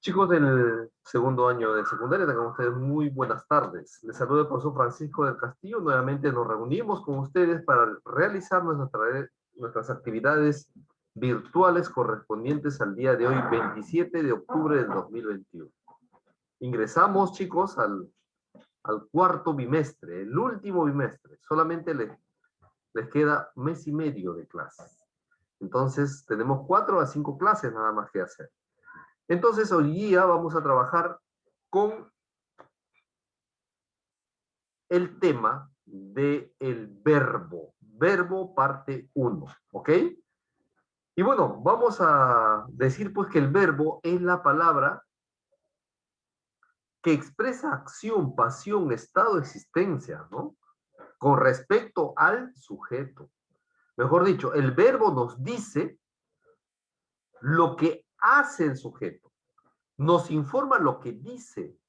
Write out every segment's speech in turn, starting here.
Chicos del segundo año de secundaria, tengan ustedes muy buenas tardes. Les saluda el profesor Francisco del Castillo. Nuevamente nos reunimos con ustedes para realizar nuestras actividades virtuales correspondientes al día de hoy, 27 de octubre del 2021. Ingresamos, chicos, al cuarto bimestre, el último bimestre. Solamente les queda mes y medio de clases. Entonces, tenemos 4 a 5 clases nada más que hacer. Entonces, hoy día vamos a trabajar con el tema del verbo parte 1, ¿ok? Y bueno, vamos a decir pues que el verbo es la palabra que expresa acción, pasión, estado, existencia, ¿no? Con respecto al sujeto. Mejor dicho, el verbo nos dice lo que hace el sujeto, nos informa lo que dice,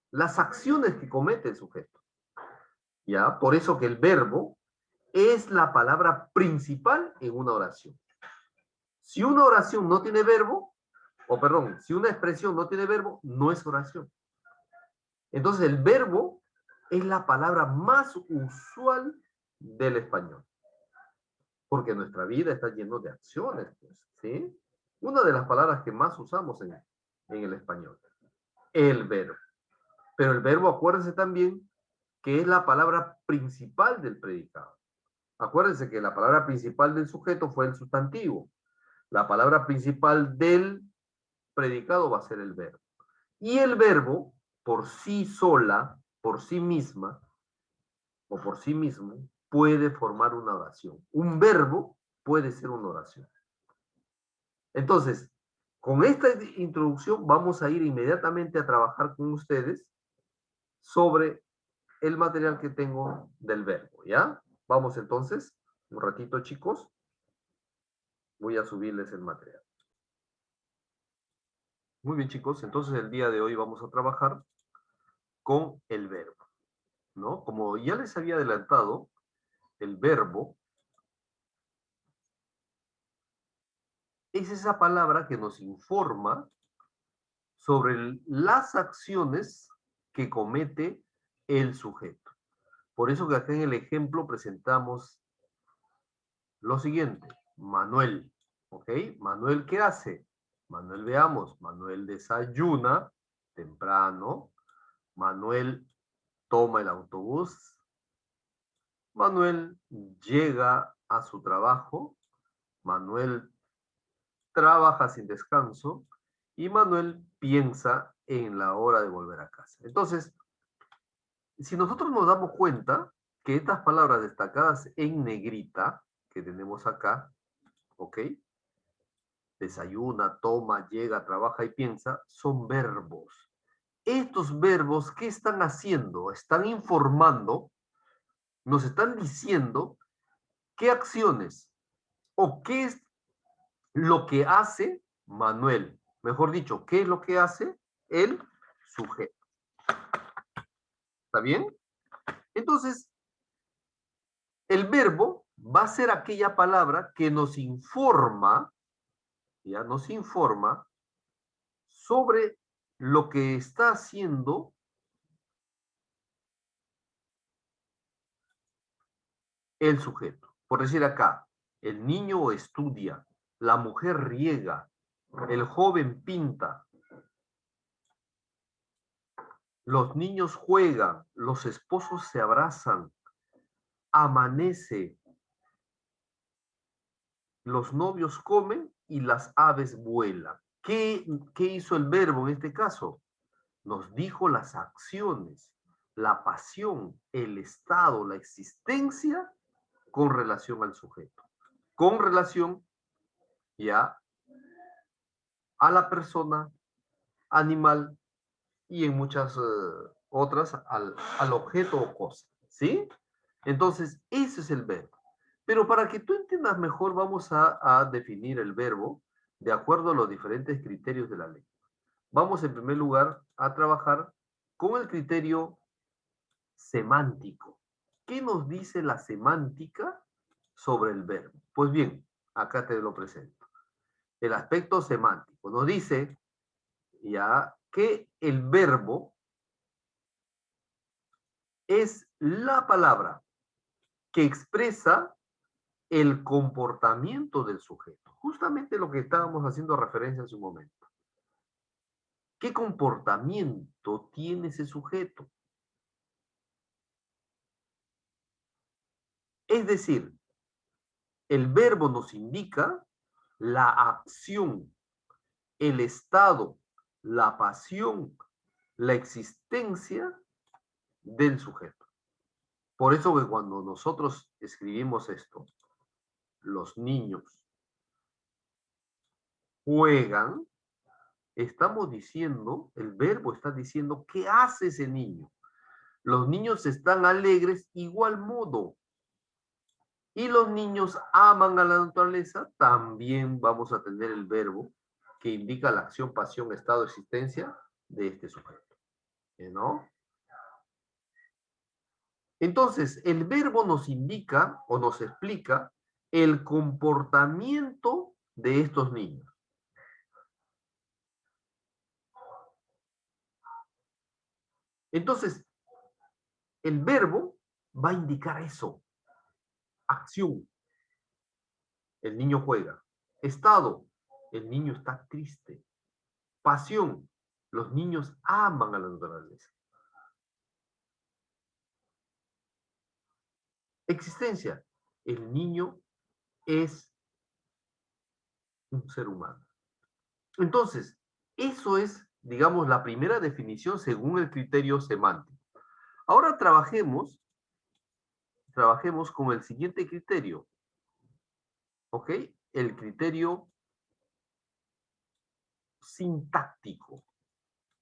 las acciones que comete el sujeto. ¿Ya? Por eso que el verbo es la palabra principal en una oración. Si una oración no tiene verbo, o perdón, si una expresión no tiene verbo, no es oración. Entonces el verbo es la palabra más usual del español. Porque nuestra vida está llena de acciones, pues, ¿sí? Una de las palabras que más usamos en el español. El verbo. Pero el verbo, acuérdense también, que es la palabra principal del predicado. Acuérdense que la palabra principal del sujeto fue el sustantivo. La palabra principal del predicado va a ser el verbo. Y el verbo, por sí sola, por sí misma, o por sí mismo, puede formar una oración. Un verbo puede ser una oración. Entonces, con esta introducción vamos a ir inmediatamente a trabajar con ustedes sobre el material que tengo del verbo, ¿ya? Vamos entonces, un ratito, chicos. Voy a subirles el material. Muy bien, chicos. Entonces, el día de hoy vamos a trabajar con el verbo, ¿no? Como ya les había adelantado, el verbo es esa palabra que nos informa sobre las acciones que comete el sujeto. Por eso que acá en el ejemplo presentamos lo siguiente. Manuel, ¿ok? Manuel, ¿qué hace? Manuel, veamos. Manuel desayuna temprano. Manuel toma el autobús. Manuel llega a su trabajo. Manuel trabaja sin descanso. Y Manuel piensa en la hora de volver a casa. Entonces, si nosotros nos damos cuenta que estas palabras destacadas en negrita que tenemos acá, ¿ok? Desayuna, toma, llega, trabaja y piensa, son verbos. Estos verbos, ¿qué están haciendo? Están informando, nos están diciendo qué acciones o qué es lo que hace Manuel. Mejor dicho, ¿qué es lo que hace el sujeto? ¿Está bien? Entonces, el verbo va a ser aquella palabra que nos informa, ya nos informa sobre lo que está haciendo el sujeto. Por decir acá, el niño estudia, la mujer riega, el joven pinta, los niños juegan, los esposos se abrazan, amanece, los novios comen y las aves vuelan. ¿Qué hizo el verbo en este caso? Nos dijo las acciones, la pasión, el estado, la existencia con relación al sujeto, con relación ya a la persona, animal y en muchas otras al objeto o cosa, ¿sí? Entonces, ese es el verbo. Pero para que tú entiendas mejor, vamos a definir el verbo de acuerdo a los diferentes criterios de la ley. Vamos en primer lugar a trabajar con el criterio semántico. ¿Qué nos dice la semántica sobre el verbo? Pues bien, acá te lo presento. El aspecto semántico nos dice ya que el verbo es la palabra que expresa el comportamiento del sujeto. Justamente lo que estábamos haciendo referencia en su momento. ¿Qué comportamiento tiene ese sujeto? Es decir, el verbo nos indica la acción, el estado, la pasión, la existencia del sujeto. Por eso que cuando nosotros escribimos esto, los niños juegan, estamos diciendo, el verbo está diciendo, ¿qué hace ese niño? Los niños están alegres igual modo. Y los niños aman a la naturaleza, también vamos a tener el verbo que indica la acción, pasión, estado, existencia de este sujeto. ¿No? Entonces, el verbo nos indica o nos explica el comportamiento de estos niños. Entonces, el verbo va a indicar eso. Acción. El niño juega. Estado. El niño está triste. Pasión. Los niños aman a la naturaleza. Existencia. El niño es un ser humano. Entonces, eso es, digamos, la primera definición según el criterio semántico. Ahora trabajemos con el siguiente criterio, ¿ok? El criterio sintáctico.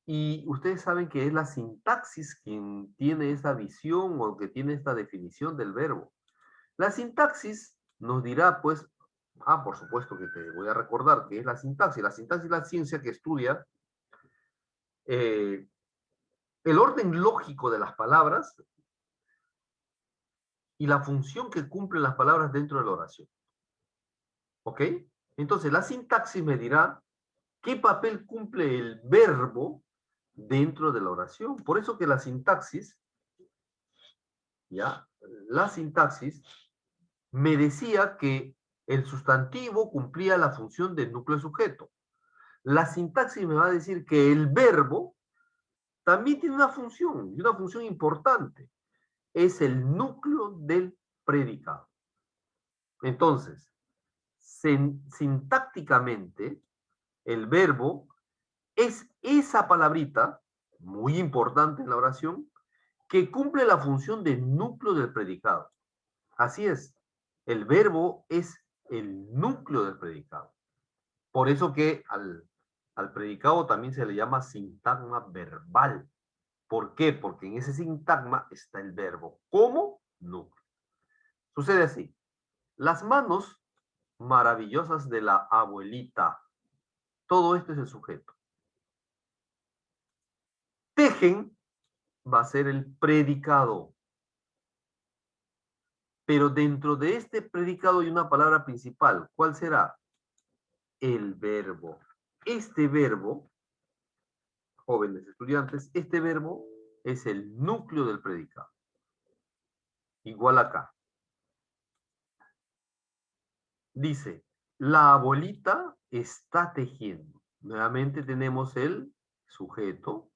Y ustedes saben que es la sintaxis quien tiene esa visión o que tiene esta definición del verbo. La sintaxis nos dirá, pues, por supuesto que te voy a recordar que es la sintaxis. La sintaxis es la ciencia que estudia el orden lógico de las palabras y la función que cumplen las palabras dentro de la oración. ¿Ok? Entonces, la sintaxis me dirá qué papel cumple el verbo dentro de la oración. Por eso que la sintaxis, ¿ya? La sintaxis me decía que el sustantivo cumplía la función del núcleo sujeto. La sintaxis me va a decir que el verbo también tiene una función, y una función importante. Es el núcleo del predicado. Entonces, sintácticamente, el verbo es esa palabrita, muy importante en la oración, que cumple la función de núcleo del predicado. Así es, el verbo es el núcleo del predicado. Por eso que al predicado también se le llama sintagma verbal. ¿Por qué? Porque en ese sintagma está el verbo como núcleo. Sucede así. Las manos maravillosas de la abuelita. Todo esto es el sujeto. Tejen va a ser el predicado. Pero dentro de este predicado hay una palabra principal. ¿Cuál será? El verbo. Este verbo, jóvenes estudiantes, este verbo es el núcleo del predicado. Igual acá. Dice, la abuelita está tejiendo. Nuevamente tenemos el sujeto.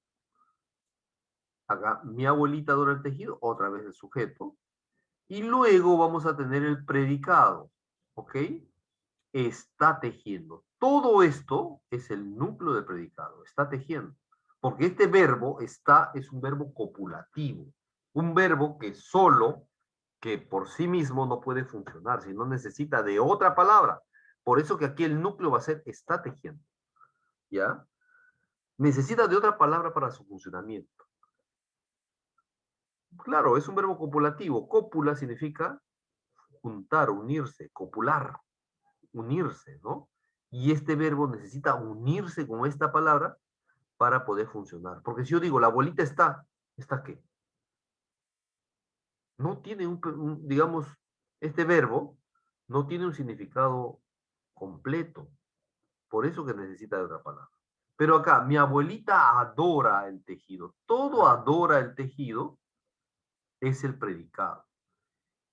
Acá, mi abuelita adora el tejido, otra vez el sujeto. Y luego vamos a tener el predicado, ¿ok? Está tejiendo. Todo esto es el núcleo del predicado, está tejiendo. Porque este verbo está es un verbo copulativo, un verbo que solo, que por sí mismo no puede funcionar, sino necesita de otra palabra. Por eso que aquí el núcleo va a ser está tejiendo, ¿ya? Necesita de otra palabra para su funcionamiento. Claro, es un verbo copulativo. Cópula significa juntar, unirse, copular, unirse, ¿no? Y este verbo necesita unirse con esta palabra para poder funcionar. Porque si yo digo, la abuelita ¿está qué? No tiene digamos, este verbo no tiene un significado completo. Por eso que necesita de otra palabra. Pero acá, mi abuelita adora el tejido. Todo adora el tejido es el predicado.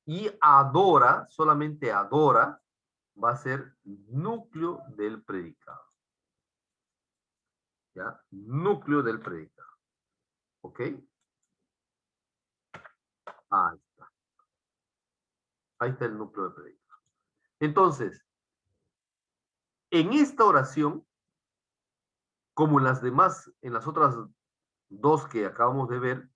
Y adora, solamente adora, va a ser núcleo del predicado. ¿Ya? Núcleo del predicado. ¿Ok? Ahí está. Ahí está el núcleo del predicado. Entonces, en esta oración, como en las demás, en las otras dos que acabamos de ver,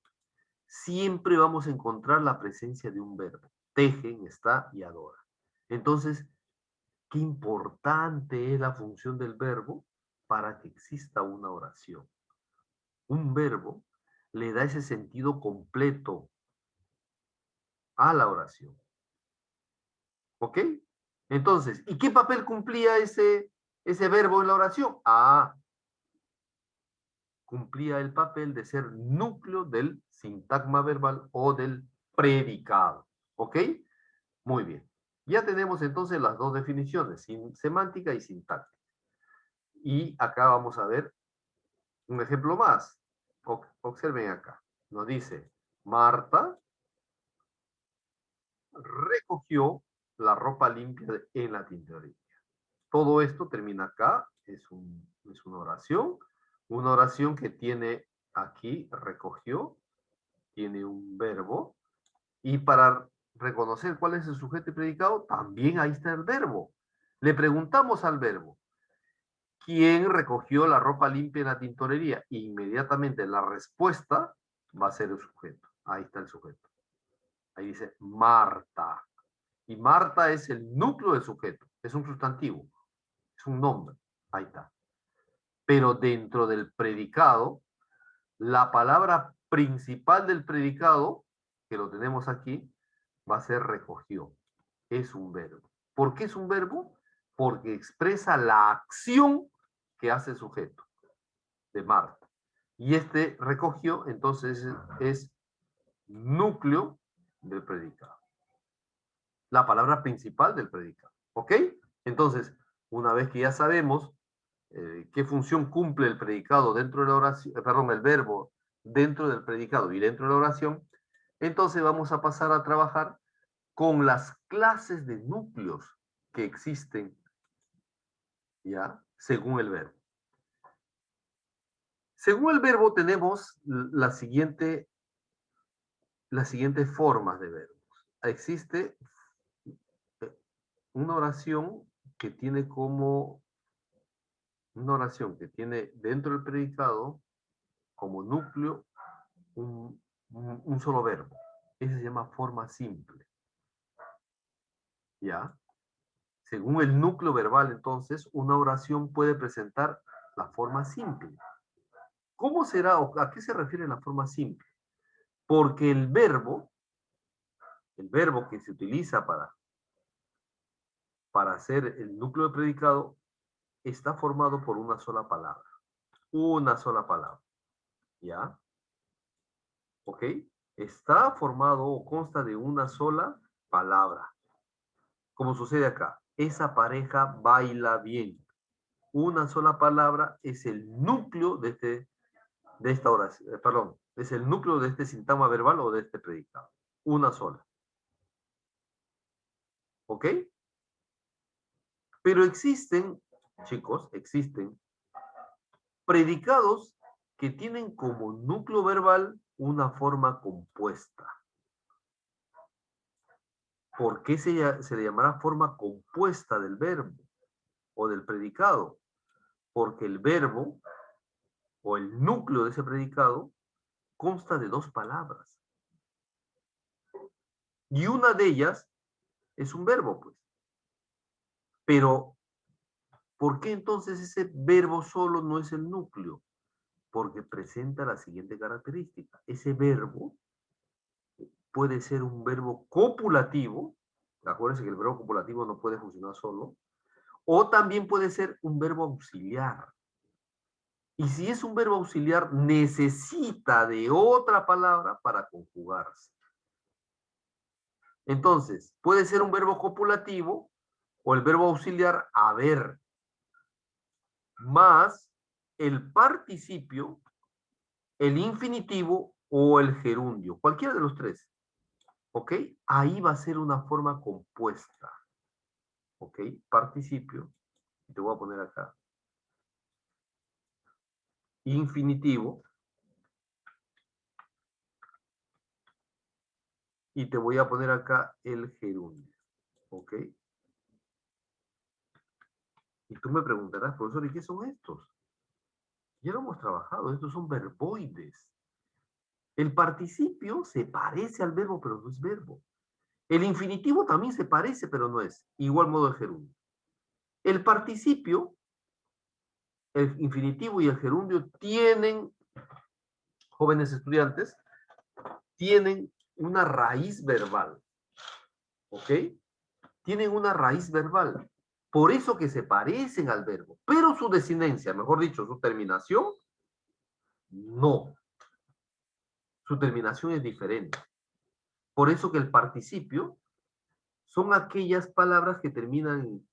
siempre vamos a encontrar la presencia de un verbo. Tejen, está y adora. Entonces, qué importante es la función del verbo para que exista una oración. Un verbo le da ese sentido completo a la oración. ¿Ok? Entonces, ¿y qué papel cumplía ese verbo en la oración? Ah, cumplía el papel de ser núcleo del sintagma verbal o del predicado. ¿Ok? Muy bien. Ya tenemos entonces las dos definiciones, semántica y sintáctica. Y acá vamos a ver un ejemplo más. Observen acá. Nos dice, Marta recogió la ropa limpia en la tintorería. Todo esto termina acá. Es una oración que tiene aquí, recogió, tiene un verbo. Y para reconocer cuál es el sujeto y predicado, también ahí está el verbo. Le preguntamos al verbo, ¿quién recogió la ropa limpia en la tintorería? Inmediatamente la respuesta va a ser el sujeto. Ahí está el sujeto. Ahí dice Marta. Y Marta es el núcleo del sujeto. Es un sustantivo. Es un nombre. Ahí está. Pero dentro del predicado, la palabra principal del predicado, que lo tenemos aquí, va a ser recogió. Es un verbo. ¿Por qué es un verbo? Porque expresa la acción que hace el sujeto de Marta. Y este recogió, entonces es núcleo del predicado. La palabra principal del predicado. ¿Ok? Entonces, una vez que ya sabemos qué función cumple el predicado dentro de la oración, perdón, el verbo dentro del predicado y dentro de la oración, entonces vamos a pasar a trabajar con las clases de núcleos que existen, ¿ya? Según el verbo. Según el verbo tenemos las siguientes formas de verbos. Existe una oración que tiene como, una oración que tiene dentro del predicado como núcleo un solo verbo. Ese se llama forma simple. ¿Ya? Según el núcleo verbal, entonces, una oración puede presentar la forma simple. ¿Cómo será o a qué se refiere la forma simple? Porque el verbo que se utiliza para hacer el núcleo de predicado, está formado por una sola palabra. Una sola palabra. ¿Ya? ¿Ok? Está formado o consta de una sola palabra. Como sucede acá. Esa pareja baila bien. Una sola palabra es el núcleo de esta oración, perdón, es el núcleo de este sintagma verbal o de este predicado. Una sola. ¿Ok? Pero existen, chicos, existen predicados que tienen como núcleo verbal una forma compuesta. ¿Por qué se le llamará forma compuesta del verbo o del predicado? Porque el verbo o el núcleo de ese predicado consta de dos palabras. Y una de ellas es un verbo, pues. Pero, ¿por qué entonces ese verbo solo no es el núcleo? Porque presenta la siguiente característica. Ese verbo puede ser un verbo copulativo, acuérdense que el verbo copulativo no puede funcionar solo, o también puede ser un verbo auxiliar. Y si es un verbo auxiliar, necesita de otra palabra para conjugarse. Entonces, puede ser un verbo copulativo o el verbo auxiliar haber, más el participio, el infinitivo o el gerundio, cualquiera de los tres. ¿Ok? Ahí va a ser una forma compuesta. ¿Ok? Participio. Te voy a poner acá. Infinitivo. Y te voy a poner acá el gerundio. ¿Ok? Y tú me preguntarás, profesor, ¿y qué son estos? Ya lo hemos trabajado, estos son verboides. El participio se parece al verbo, pero no es verbo. El infinitivo también se parece, pero no es. Igual modo el gerundio. El participio, el infinitivo y el gerundio tienen, jóvenes estudiantes, tienen una raíz verbal. ¿Ok? Tienen una raíz verbal. Por eso que se parecen al verbo. Pero su desinencia, mejor dicho, su terminación, no. Su terminación es diferente. Por eso que el participio son aquellas palabras que terminan en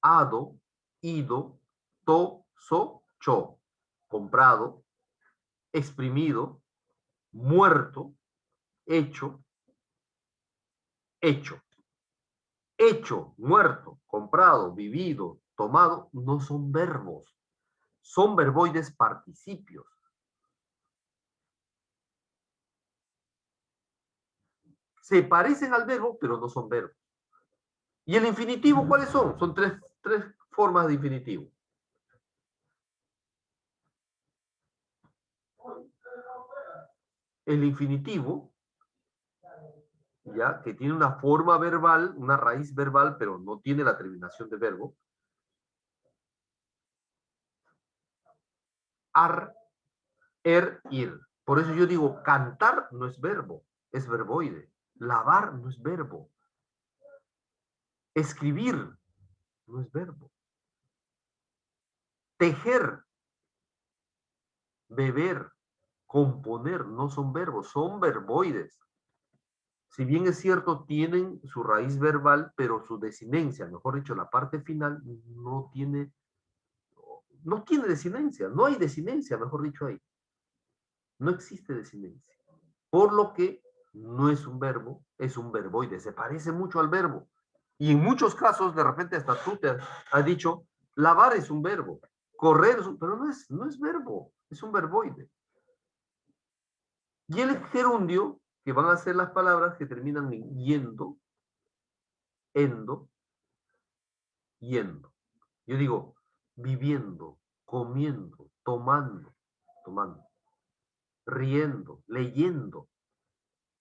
ado, ido, to, so, cho. Comprado, exprimido, muerto, hecho, hecho. Hecho, muerto, comprado, vivido, tomado, no son verbos. Son verboides participios. Se parecen al verbo, pero no son verbos. ¿Y el infinitivo cuáles son? Son tres formas de infinitivo. El infinitivo, ya que tiene una forma verbal, una raíz verbal, pero no tiene la terminación de verbo. Ar, ir. Por eso yo digo, cantar no es verbo, es verboide. Lavar no es verbo. Escribir no es verbo. Tejer, beber, componer no son verbos, son verboides. Si bien es cierto, tienen su raíz verbal, pero su desinencia, mejor dicho, la parte final, no tiene desinencia, no hay desinencia, mejor dicho ahí. No existe desinencia. Por lo que no es un verbo, es un verboide, se parece mucho al verbo. Y en muchos casos, de repente hasta tú te has dicho, lavar es un verbo, correr es un, pero no es verbo, es un verboide. Y el gerundio, que van a ser las palabras que terminan en yendo, endo, yendo. Yo digo, viviendo, comiendo, tomando, riendo, leyendo.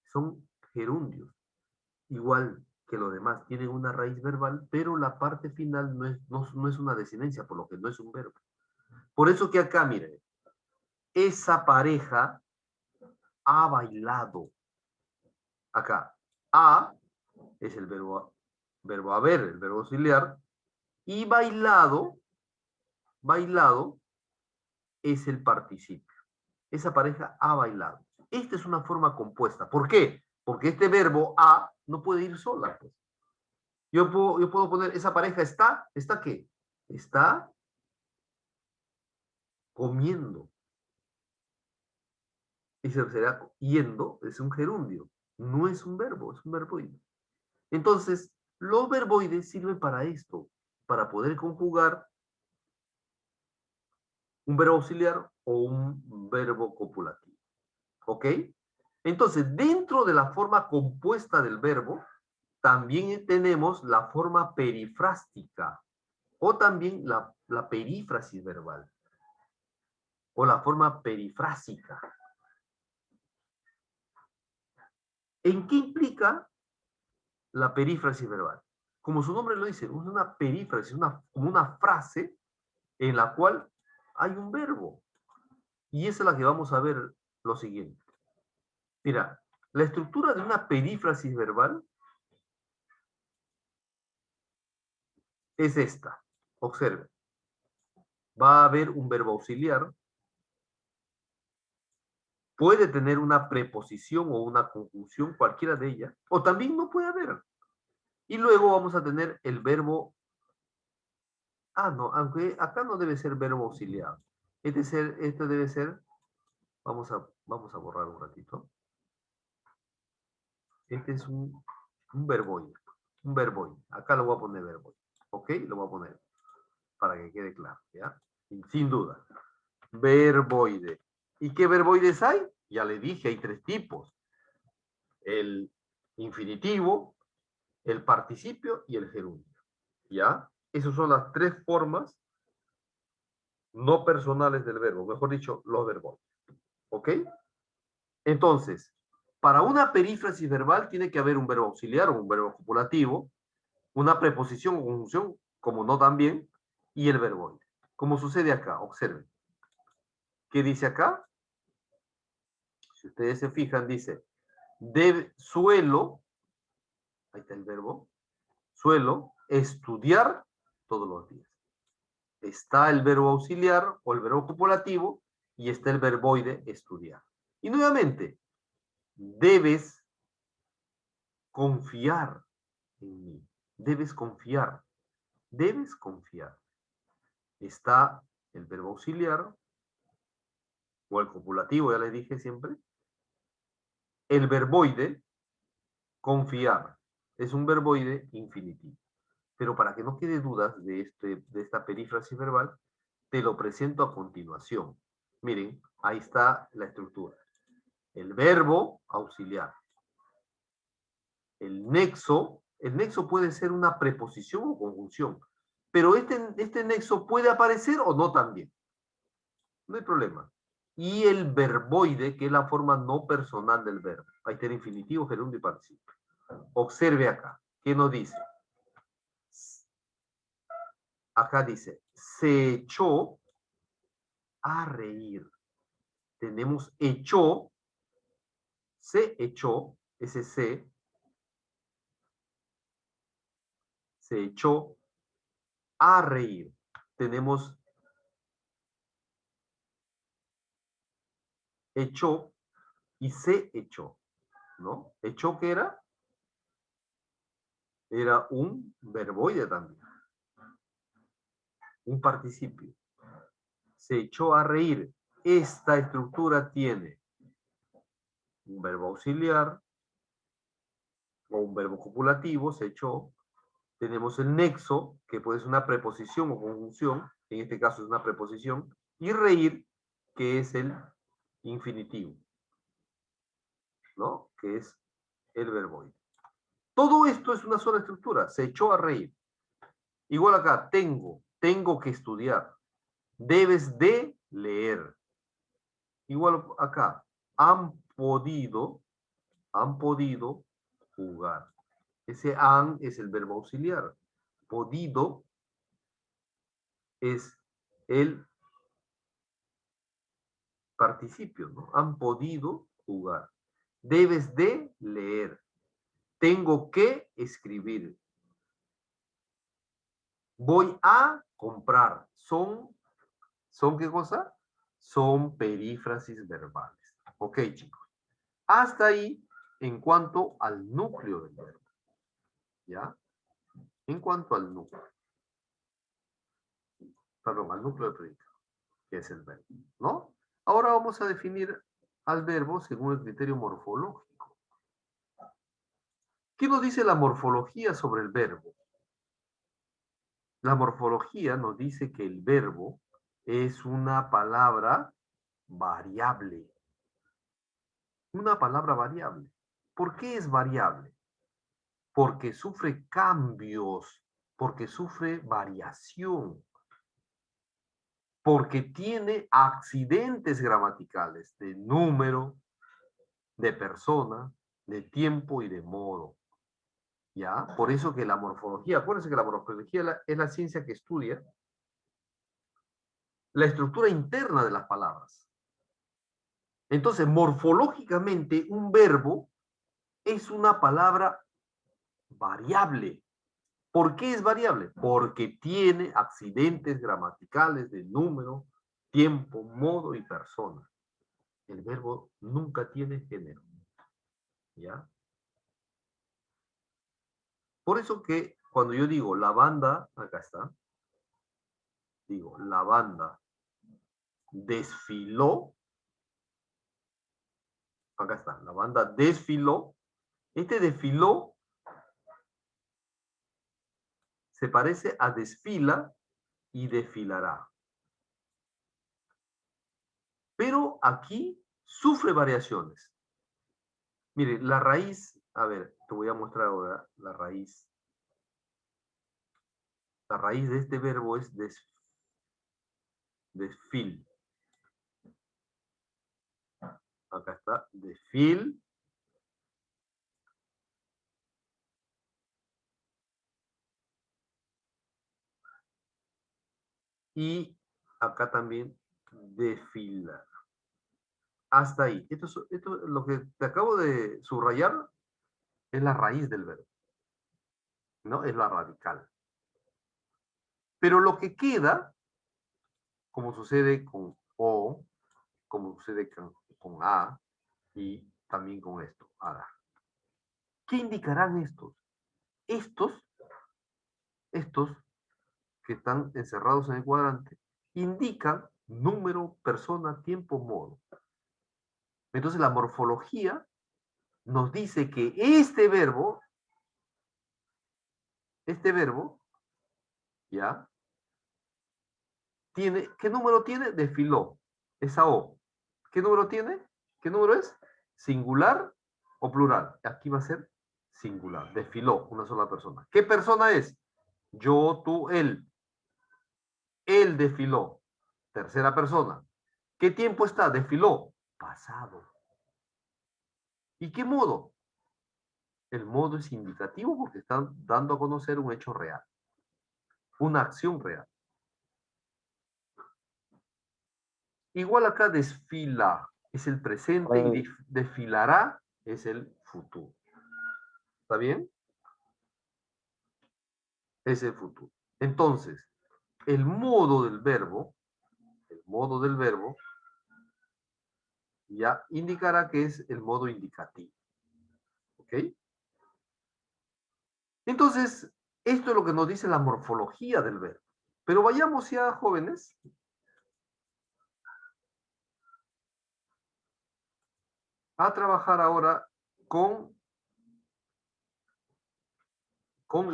Son gerundios. Igual que los demás, tienen una raíz verbal, pero la parte final no es una desinencia, por lo que no es un verbo. Por eso que acá, miren, esa pareja ha bailado. Acá, ha es el verbo haber, el verbo auxiliar, y bailado es el participio. Esa pareja ha bailado. Esta es una forma compuesta. ¿Por qué? Porque este verbo ha no puede ir sola. Pues. Yo puedo poner, esa pareja ¿está qué? Está comiendo. Y se será yendo, es un gerundio. No es un verbo, es un verboide. Entonces, los verboides sirven para esto, para poder conjugar un verbo auxiliar o un verbo copulativo. ¿Ok? Entonces, dentro de la forma compuesta del verbo, también tenemos la forma perifrástica o también la perífrasis verbal o la forma perifrásica. ¿En qué implica la perífrasis verbal? Como su nombre lo dice, es una perífrasis, como una frase en la cual hay un verbo. Y esa es la que vamos a ver lo siguiente. Mira, la estructura de una perífrasis verbal es esta. Observe. Va a haber un verbo auxiliar. Puede tener una preposición o una conjunción, cualquiera de ellas. O también no puede haber. Y luego vamos a tener el verbo. No, aunque acá no debe ser verbo auxiliar. Esto debe ser, vamos a borrar un ratito. Este es un verboide. Un verboide. Acá lo voy a poner verboide. ¿Ok? Lo voy a poner para que quede claro. ¿Ya? Sin duda. Verboide. ¿Y qué verboides hay? Ya le dije, hay 3 tipos. El infinitivo, el participio y el gerundio. ¿Ya? Esas son las 3 formas no personales del verbo. Mejor dicho, los verboides. ¿Ok? Entonces, para una perífrasis verbal tiene que haber un verbo auxiliar o un verbo copulativo, una preposición o conjunción, como no también, y el verboide. Como sucede acá, observen. ¿Qué dice acá? Si ustedes se fijan, dice, suelo, ahí está el verbo, suelo estudiar todos los días. Está el verbo auxiliar o el verbo copulativo y está el verboide estudiar. Y nuevamente, debes confiar en mí. Debes confiar. Debes confiar. Está el verbo auxiliar o el copulativo, ya les dije siempre. El verboide, confiar, es un verboide infinitivo. Pero para que no quede dudas de esta perífrasis verbal, te lo presento a continuación. Miren, ahí está la estructura. El verbo auxiliar. El nexo puede ser una preposición o conjunción, pero este nexo puede aparecer o no también. No hay problema. Y el verboide, que es la forma no personal del verbo. Ahí está el infinitivo, gerundio y participio. Observe acá. ¿Qué nos dice? Acá dice, se echó a reír. Tenemos echó, se echó, ese se echó a reír. Tenemos echó y se echó, ¿no? ¿Echó qué era? Era un verboide también, un participio. Se echó a reír. Esta estructura tiene un verbo auxiliar o un verbo copulativo, se echó. Tenemos el nexo, que puede ser una preposición o conjunción, en este caso es una preposición, y reír, que es el infinitivo, ¿no? Que es el verboide. Todo esto es una sola estructura, se echó a reír. Igual acá, tengo que estudiar, debes de leer. Igual acá, han podido jugar. Ese han es el verbo auxiliar. Podido es el participio, ¿no? Han podido jugar. Debes de leer. Tengo que escribir. Voy a comprar. ¿Son qué cosa? Son perífrasis verbales. Ok, chicos. Hasta ahí en cuanto al núcleo del verbo. ¿Ya? En cuanto al núcleo. Perdón, al núcleo del predicado, que es el verbo. ¿No? Ahora vamos a definir al verbo según el criterio morfológico. ¿Qué nos dice la morfología sobre el verbo? La morfología nos dice que el verbo es una palabra variable. Una palabra variable. ¿Por qué es variable? Porque sufre cambios, porque sufre variación, porque tiene accidentes gramaticales de número, de persona, de tiempo y de modo. ¿Ya? Por eso que la morfología, acuérdense que la morfología es la ciencia que estudia la estructura interna de las palabras. Entonces, morfológicamente, un verbo es una palabra variable. ¿Por qué es variable? Porque tiene accidentes gramaticales de número, tiempo, modo y persona. El verbo nunca tiene género. ¿Ya? Por eso que cuando yo digo la banda, acá está, digo la banda desfiló. Acá está, la banda desfiló. Este desfiló se parece a desfila y desfilará. Pero aquí sufre variaciones. Mire, la raíz, a ver, te voy a mostrar ahora la raíz. La raíz de este verbo es desfil. Acá está, desfil. Y acá también desfilar. Hasta ahí. Esto, lo que te acabo de subrayar es la raíz del verbo, ¿no? Es la radical. Pero lo que queda, como sucede con O, como sucede con A, y también con esto, hará. ¿Qué indicarán estos? Estos que están encerrados en el cuadrante, indican número, persona, tiempo, modo. Entonces la morfología nos dice que este verbo, ¿ya? ¿Qué número tiene? Desfiló. Esa O. ¿Qué número tiene? ¿Qué número es? ¿Singular o plural? Aquí va a ser singular. Desfiló, una sola persona. ¿Qué persona es? Yo, tú, él. Él desfiló. Tercera persona. ¿Qué tiempo está? Desfiló. Pasado. ¿Y qué modo? El modo es indicativo porque están dando a conocer un hecho real. Una acción real. Igual acá desfila es el presente y desfilará es el futuro. ¿Está bien? Es el futuro. Entonces, el modo del verbo ya indicará que es el modo indicativo. ¿Ok? Entonces, esto es lo que nos dice la morfología del verbo. Pero vayamos ya, jóvenes, a trabajar ahora con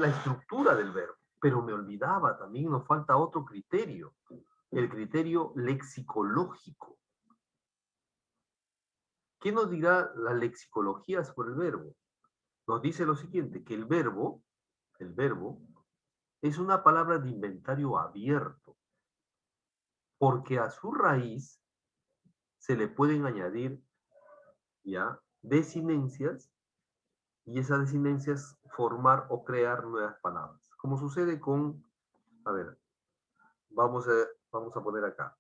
la estructura del verbo. Pero me olvidaba, también nos falta otro criterio, el criterio lexicológico. ¿Qué nos dirá la lexicología sobre el verbo? Nos dice lo siguiente, que el verbo es una palabra de inventario abierto, porque a su raíz se le pueden añadir ya desinencias y esas desinencias formar o crear nuevas palabras. Como sucede con, a ver, vamos a poner acá.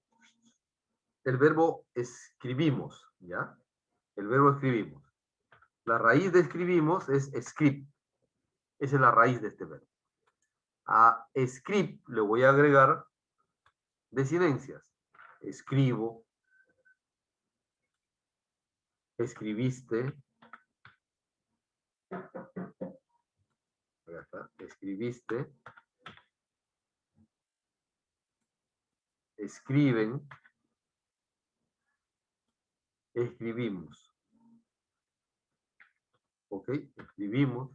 El verbo escribimos, ¿ya? El verbo escribimos. La raíz de escribimos es script. Esa es la raíz de este verbo. A script le voy a agregar desinencias. Escribo, escribiste, escribiste, escriben, escribimos. ¿Ok? Escribimos.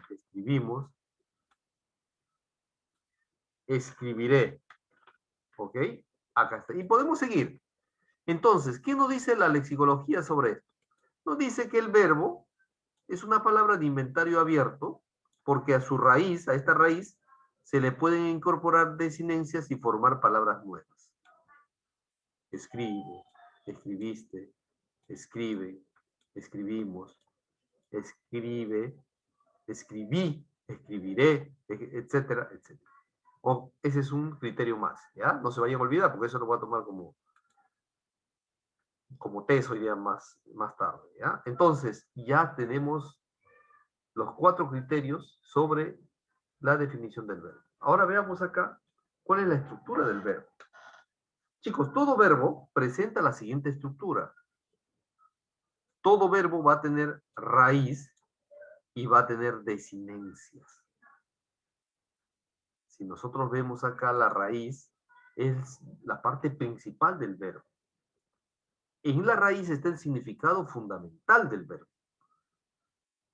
Escribimos. Escribiré. ¿Ok? Acá está. Y podemos seguir. Entonces, ¿qué nos dice la lexicología sobre esto? Nos dice que el verbo es una palabra de inventario abierto porque a su raíz, a esta raíz, se le pueden incorporar desinencias y formar palabras nuevas. Escribo, escribiste, escribe, escribimos, escribe, escribí, escribiré, etcétera, etcétera. Ese es un criterio más, ¿ya? No se vayan a olvidar porque eso lo voy a tomar como test hoy día más tarde, ¿ya? Entonces, ya tenemos los 4 criterios sobre la definición del verbo. Ahora veamos acá cuál es la estructura del verbo. Chicos, todo verbo presenta la siguiente estructura. Todo verbo va a tener raíz y va a tener desinencias. si nosotros vemos acá la raíz, es la parte principal del verbo. En la raíz está el significado fundamental del verbo.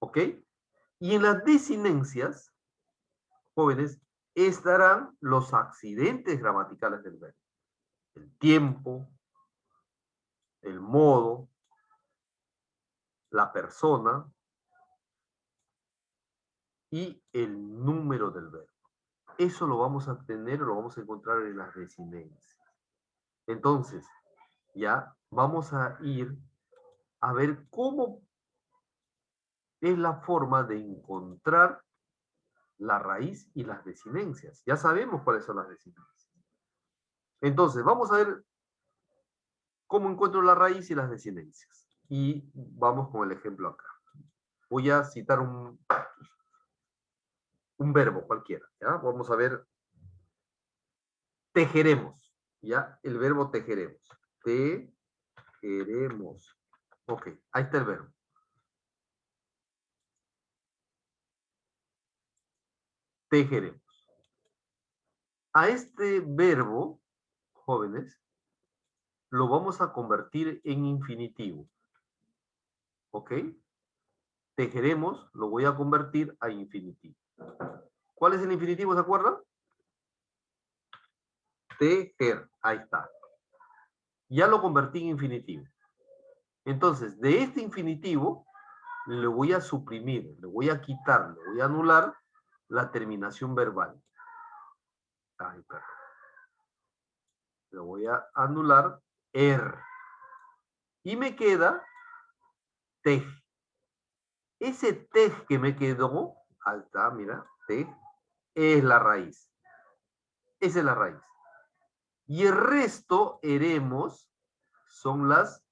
¿Ok? Y en las desinencias, jóvenes, estarán los accidentes gramaticales del verbo. El tiempo, el modo, la persona y el número del verbo. Eso lo vamos a tener, lo vamos a encontrar en las desinencias. Entonces, ya vamos a ir a ver cómo es la forma de encontrar la raíz y las desinencias. Ya sabemos cuáles son las desinencias. Entonces, vamos a ver cómo encuentro la raíz y las desinencias. Y vamos con el ejemplo acá. Voy a citar un verbo cualquiera. ¿Ya? Vamos a ver. Tejeremos. ¿Ya? El verbo tejeremos. Tejeremos. Ok, ahí está el verbo. Tejeremos. A este verbo, jóvenes, lo vamos a convertir en infinitivo. ¿Ok? Tejeremos, lo voy a convertir a infinitivo. ¿Cuál es el infinitivo, se acuerdan? Tejer, ahí está. Ya lo convertí en infinitivo. Entonces, de este infinitivo, le voy a suprimir, le voy a quitar, le voy a anular la terminación verbal. Ahí está. Le voy a anular y me queda tej. Ese tej que me quedó, ahí está, mira, tej, es la raíz. Esa es la raíz. Y el resto, eremos, son las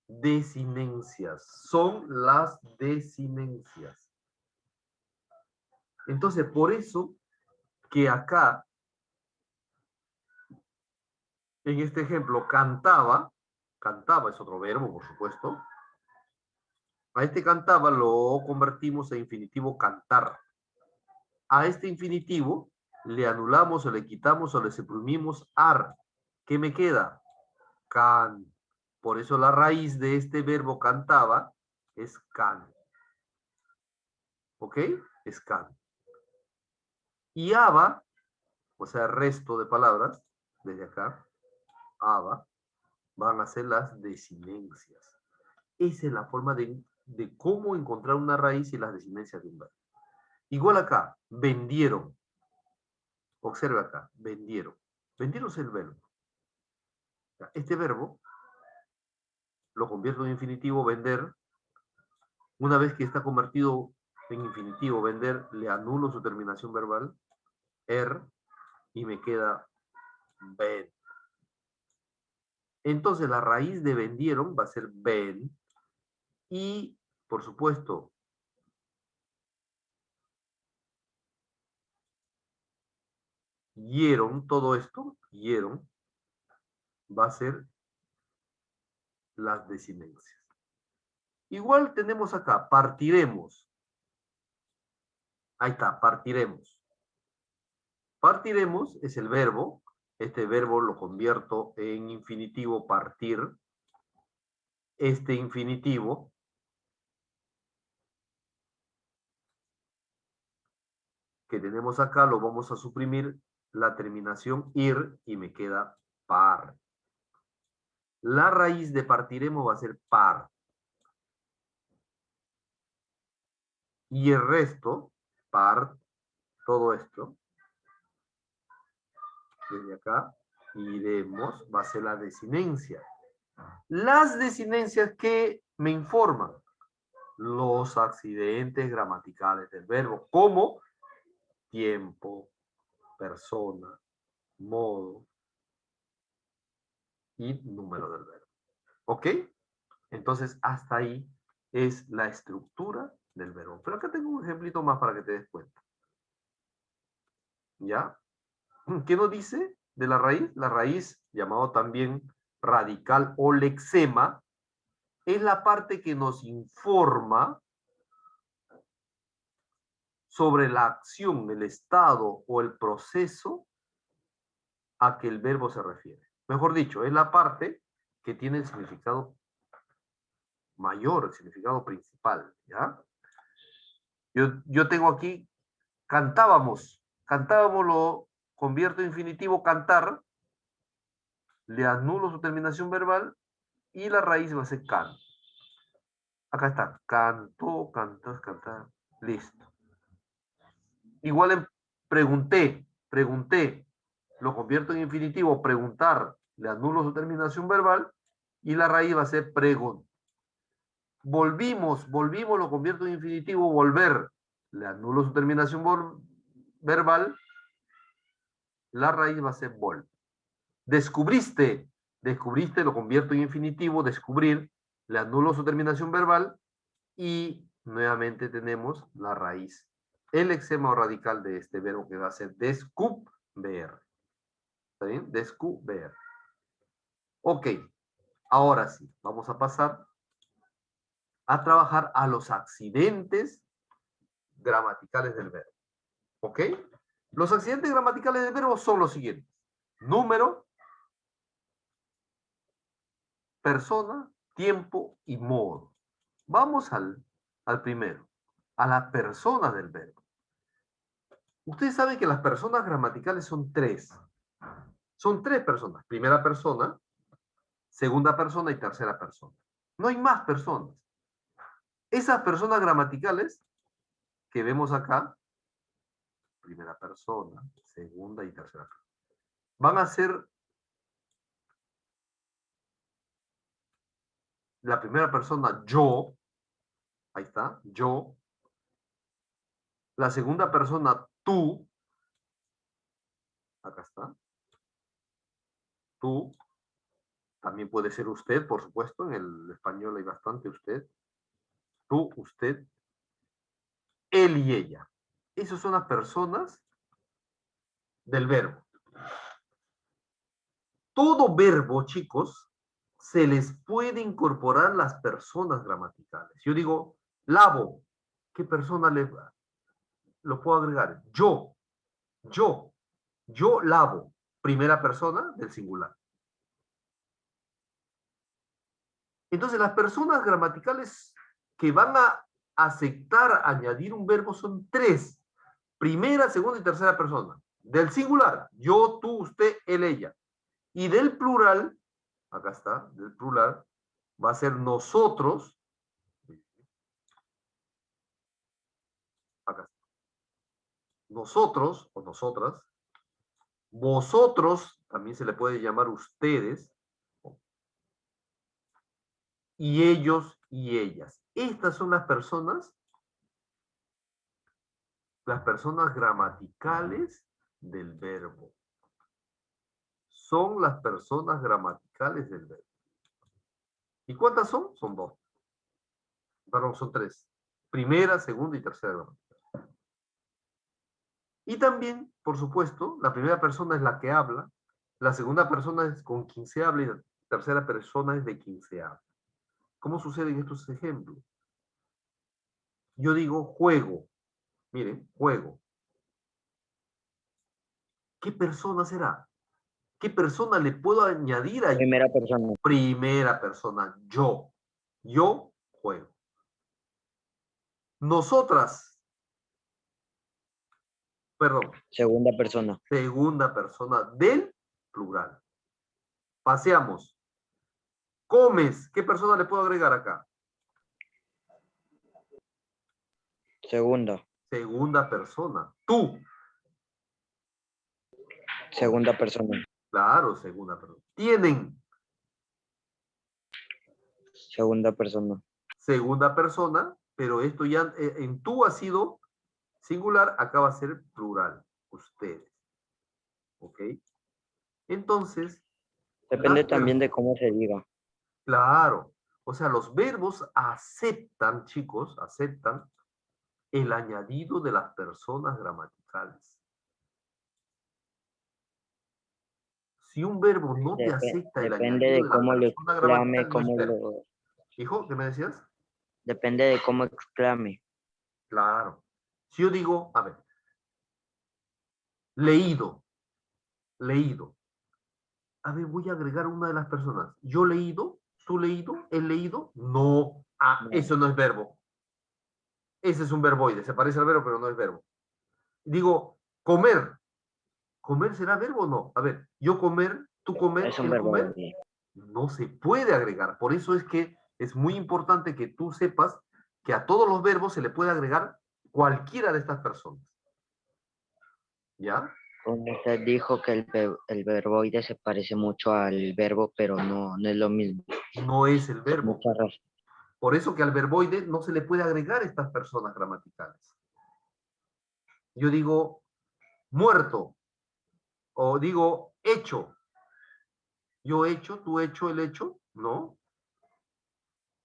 desinencias. Son las desinencias. Entonces, por eso que acá, en este ejemplo, cantaba es otro verbo, por supuesto. A este cantaba lo convertimos en infinitivo cantar. A este infinitivo le anulamos o le quitamos o le suprimimos ar. ¿Qué me queda? Can. Por eso la raíz de este verbo cantaba es can. ¿Ok? Es can. Y aba, o sea, resto de palabras, desde acá, aba, van a ser las desinencias. Esa es la forma de cómo encontrar una raíz y las desinencias de un verbo. Igual acá, vendieron. Observa acá, vendieron. Vendieron es el verbo. Este verbo lo convierto en infinitivo, vender. Una vez que está convertido en infinitivo, vender, le anulo su terminación verbal, y me queda ven. Entonces la raíz de vendieron va a ser ven. Y, por supuesto, hieron, todo esto, hieron, va a ser las desinencias. Igual tenemos acá, partiremos. Ahí está, partiremos. Partiremos es el verbo. Este verbo lo convierto en infinitivo partir. Este infinitivo que tenemos acá lo vamos a suprimir la terminación ir y me queda par. La raíz de partiremos va a ser par. Y el resto, par, todo esto, desde acá, iremos, va a ser la desinencia. Las desinencias que me informan los accidentes gramaticales del verbo, como tiempo, persona, modo y número del verbo. ¿Ok? Entonces, hasta ahí es la estructura del verbo. Pero acá tengo un ejemplito más para que te des cuenta. ¿Ya? ¿Qué nos dice de la raíz? La raíz, llamado también radical o lexema, es la parte que nos informa sobre la acción, el estado o el proceso a que el verbo se refiere. Mejor dicho, es la parte que tiene el significado mayor, el significado principal, ¿ya? Yo tengo aquí, cantábamos lo convierto en infinitivo, cantar, le anulo su terminación verbal y la raíz va a ser can. Acá está, cantó, cantas, cantar, listo. Igual en pregunté, lo convierto en infinitivo, preguntar, le anulo su terminación verbal y la raíz va a ser pregun. Volvimos, lo convierto en infinitivo, volver, le anulo su terminación verbal, la raíz va a ser vol. Descubriste, lo convierto en infinitivo, descubrir, le anulo su terminación verbal y nuevamente tenemos la raíz, el lexema o radical de este verbo que va a ser descubrir. ¿Está bien? Descubrir. Ok, ahora sí, vamos a pasar a trabajar a los accidentes gramaticales del verbo. ¿Ok? Los accidentes gramaticales del verbo son los siguientes. Número, persona, tiempo y modo. Vamos al primero, a la persona del verbo. Ustedes saben que las personas gramaticales son tres. Son tres personas. Primera persona, segunda persona y tercera persona. No hay más personas. Esas personas gramaticales que vemos acá, primera persona, segunda y tercera persona, van a ser la primera persona yo, ahí está, yo, la segunda persona tú, acá está, tú, también puede ser usted, por supuesto, en el español hay bastante usted, tú, usted, él y ella. Esas son las personas del verbo. Todo verbo, chicos, se les puede incorporar las personas gramaticales. Yo digo, lavo, ¿qué persona lo puedo agregar? Yo, yo lavo, primera persona del singular. Entonces, las personas gramaticales que van a aceptar añadir un verbo son tres. Primera, segunda y tercera persona. Del singular, yo, tú, usted, él, ella. Y del plural, acá está, del plural, va a ser nosotros. Acá está. Nosotros o nosotras. Vosotros, también se le puede llamar ustedes. Y ellos y ellas. Estas son las personas gramaticales del verbo. Son las personas gramaticales del verbo. ¿Y cuántas son? Son dos. Perdón, son tres. Primera, segunda y tercera gramatical. Y también, por supuesto, la primera persona es la que habla, la segunda persona es con quien se habla y la tercera persona es de quien se habla. ¿Cómo suceden estos ejemplos? Yo digo juego. Miren, juego. ¿Qué persona será? ¿Qué persona le puedo añadir ahí? Primera persona. Primera persona, yo. Yo juego. Nosotras, perdón, Segunda persona. segunda persona del plural. Paseamos. Comes, ¿qué persona le puedo agregar acá? Segunda. Segunda persona. Tú. Segunda persona. Claro, segunda persona. Tienen. Segunda persona. Segunda persona, pero esto ya en tú ha sido singular, acá va a ser plural. Ustedes. ¿Ok? Entonces, Depende también de cómo se diga. claro. O sea, los verbos aceptan, chicos, aceptan el añadido de las personas gramaticales. Si un verbo no te acepta el Depende añadido de de la cómo lo persona exclame, gramatical, no es cómo verbo. lo... Hijo, ¿qué me decías? Depende de cómo exclame. Claro. Si yo digo, a ver, leído, leído. A ver, voy a agregar una de las personas. Yo leído, tú leído, él leído. No. Ah, No, eso no es verbo. Ese es un verboide. Se parece al verbo, pero no es verbo. Digo, comer. ¿Comer será verbo o no? A ver, yo comer, tú comer, es un él verbo. comer. No se puede agregar. Por eso es que es muy importante que tú sepas que a todos los verbos se le puede agregar cualquiera de estas personas. ¿Ya? Como usted dijo que el verboide se parece mucho al verbo, pero no es lo mismo. No es el Por verbo. muchas razones. Por eso que al verboide no se le puede agregar estas personas gramaticales. Yo digo muerto o digo hecho. Yo hecho, tú hecho, el hecho. No,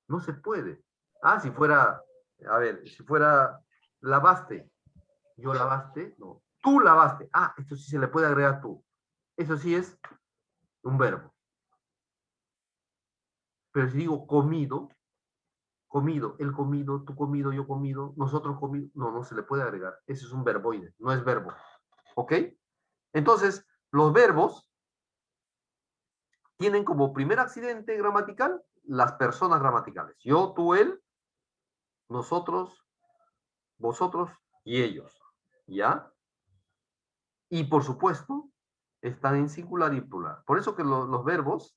no se puede. Ah, si fuera, a ver, si fuera lavaste. Yo lavaste, no. Tú lavaste. Ah, esto sí se le puede agregar tú. Eso sí es un verbo. Pero si digo comido, comido, el comido, tú comido, yo comido, nosotros comido, no, no se le puede agregar. Ese es un verboide, no es verbo. ¿Ok? Entonces, los verbos tienen como primer accidente gramatical las personas gramaticales. Yo, tú, él, nosotros, vosotros y ellos. ¿Ya? Y por supuesto, están en singular y plural. Por eso que los verbos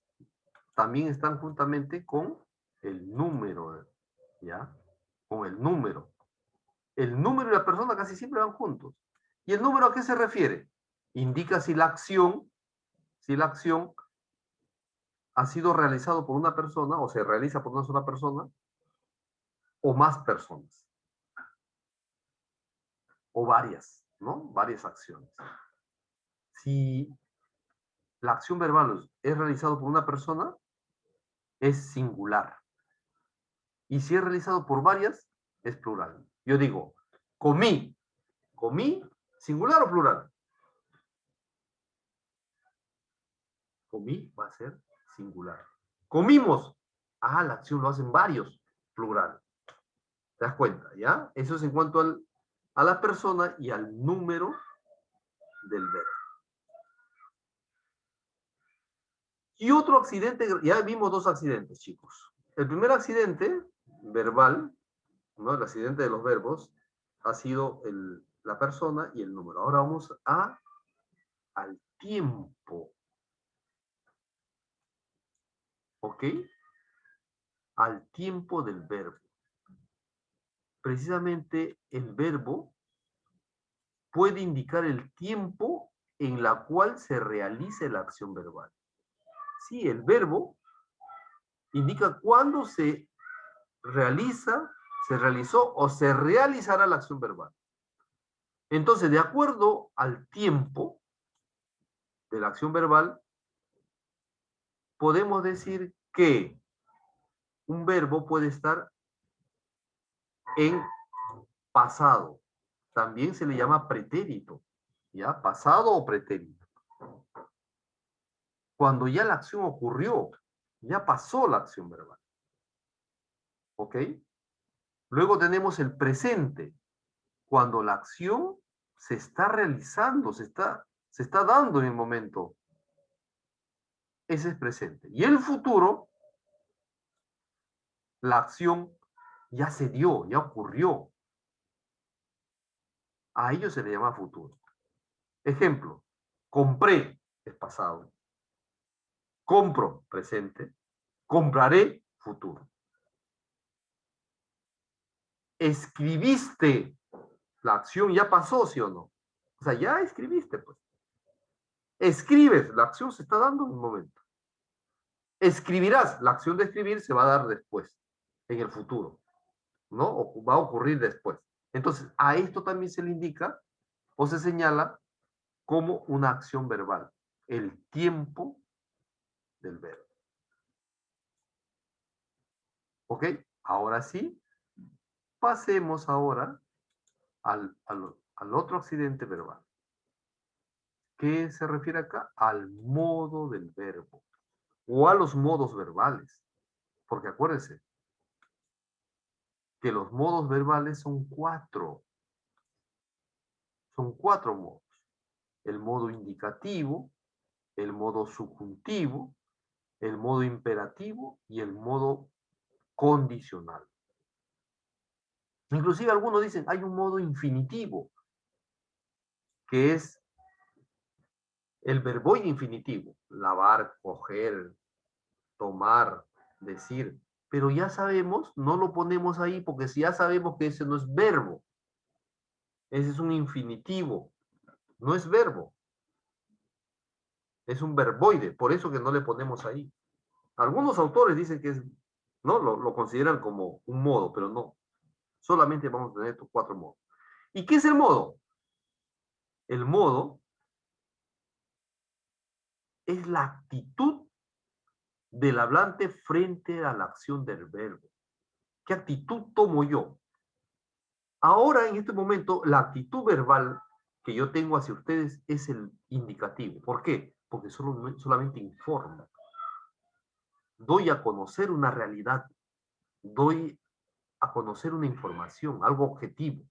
también están juntamente con el número, ¿ya? Con el número. El número y la persona casi siempre van juntos. ¿Y el número a qué se refiere? Indica si la acción ha sido realizado por una persona o se realiza por una sola persona o más personas o varias, ¿no? Varias acciones. Si la acción verbal es realizada por una persona, es singular. Y si es realizado por varias, es plural. Yo digo, comí. ¿Comí? ¿Singular o plural? Comí va a ser singular. Comimos. Ah, la acción lo hacen varios, plural. ¿Te das cuenta? ¿Ya? Eso es en cuanto a la persona y al número del verbo. Y otro accidente, ya vimos dos accidentes, chicos. El primer accidente verbal, ¿no? El accidente de los verbos, ha sido la persona y el número. Ahora vamos al tiempo. ¿Ok? Al tiempo del verbo. Precisamente el verbo puede indicar el tiempo en la cual se realice la acción verbal. Sí, el verbo indica cuándo se realiza, se realizó o se realizará la acción verbal. Entonces, de acuerdo al tiempo de la acción verbal, podemos decir que un verbo puede estar en pasado. También se le llama pretérito, ¿ya? Pasado o pretérito. Cuando ya la acción ocurrió, ya pasó la acción verbal. ¿Ok? Luego tenemos el presente, cuando la acción se está realizando, se está dando en el momento. Ese es presente. Y el futuro, la acción ya se dio, ya ocurrió. A ello se le llama futuro. Ejemplo, compré es pasado. Compro, presente. Compraré, futuro. Escribiste, la acción ya pasó, ¿sí o no? O sea, ya escribiste, pues. Escribes, la acción se está dando en un momento. Escribirás, la acción de escribir se va a dar después, en el futuro, ¿no? O va a ocurrir después. Entonces, a esto también se le indica o se señala como una acción verbal, el tiempo del verbo. ¿Ok? Ahora sí, pasemos ahora al otro accidente verbal. ¿Qué se refiere acá? Al modo del verbo o a los modos verbales. Porque acuérdense que los modos verbales son 4. Son 4 modos. El modo indicativo, el modo subjuntivo, el modo imperativo y el modo condicional. Inclusive algunos dicen, hay un modo infinitivo, que es el verboide infinitivo. Lavar, coger, tomar, decir. Pero ya sabemos, no lo ponemos ahí, porque si ya sabemos que ese no es verbo, ese es un infinitivo, no es verbo, es un verboide, por eso que no le ponemos ahí. Algunos autores dicen que es, no, lo consideran como un modo, pero no. Solamente vamos a tener estos 4 modos. ¿Y qué es el modo? El modo es la actitud del hablante frente a la acción del verbo. ¿Qué actitud tomo yo? Ahora, en este momento, la actitud verbal que yo tengo hacia ustedes es el indicativo. ¿Por qué? Porque solamente informo. Doy a conocer una realidad. Doy a conocer una información, algo objetivo.